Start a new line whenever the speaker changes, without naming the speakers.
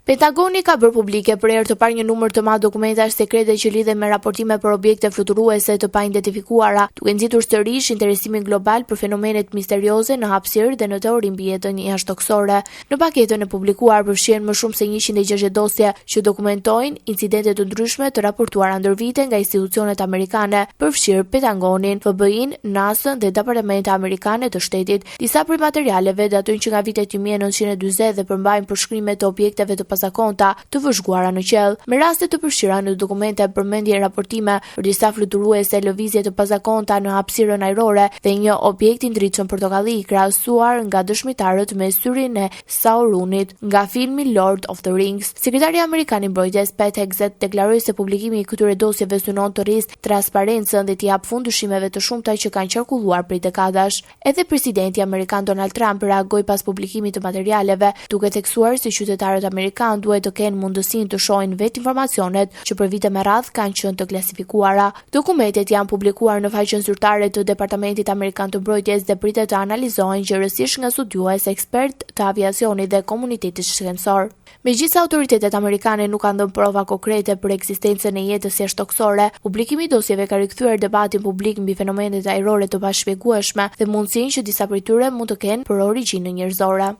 Pentagoni ka bërë publike për herë të parë një numër të madh dokumentash sekrete që lidhen me raportime për objekte fluturuese të paidentifikuara, duke nxitur sërish interesimin global për fenomenet misterioze në hapësirë dhe në teori mbi jetën jashtëtoksore. Në paketën e publikuar përfshihen më shumë se 160 dosje që dokumentojnë incidente të ndryshme të raportuara ndër vite nga institucionet amerikane, përfshirë Pentagonin, FBI-n, NASA-n dhe Departamenti Amerikane të Shtetit. Disa prej materialeve datojnë që nga vitet 1940 dhe përmbajnë përshkrime të objekteve të zakonta të vëzhguara në qell. Me raste të përfshira në dokumente përmendje raportime për disa fluturuese, lëvizje të pazakonta në hapësirën ajrore dhe një objekt i ndritshëm portokalli i krahasuar nga dëshmitarët me syrin e Sauronit nga filmi Lord of the Rings. Sekretari amerikan i mbrojtjes Pete Hegseth deklaroi se publikimi i këtyre dosjeve synon të rrisë transparencën dhe t'i jap fund dyshimeve të shumta që kanë qarkulluar prej dekadash. Edhe presidenti amerikan Donald Trump reagoi pas publikimit të materialeve, duke theksuar se qytetarët amerikanë duhet të kenë mundësinë të shohin vetë informacionet që për vite me radhë kanë qenë të klasifikuara. Dokumentet janë publikuar në faqen zyrtare të Departamentit Amerikan të Mbrojtjes dhe pritet të analizohen gjërësisht nga studiues, ekspert të aviacionit dhe komunitetit shkencor. Megjithëse autoritetet amerikane nuk kanë dhënë prova konkrete për ekzistencën e jetës jashtëtoksore, publikimi i dosjeve ka rikthyer debatin publik mbi fenomenet ajrore të pashpjegueshme dhe mundësinë që disa prej tyre mund të kenë për origjinë njerëzore.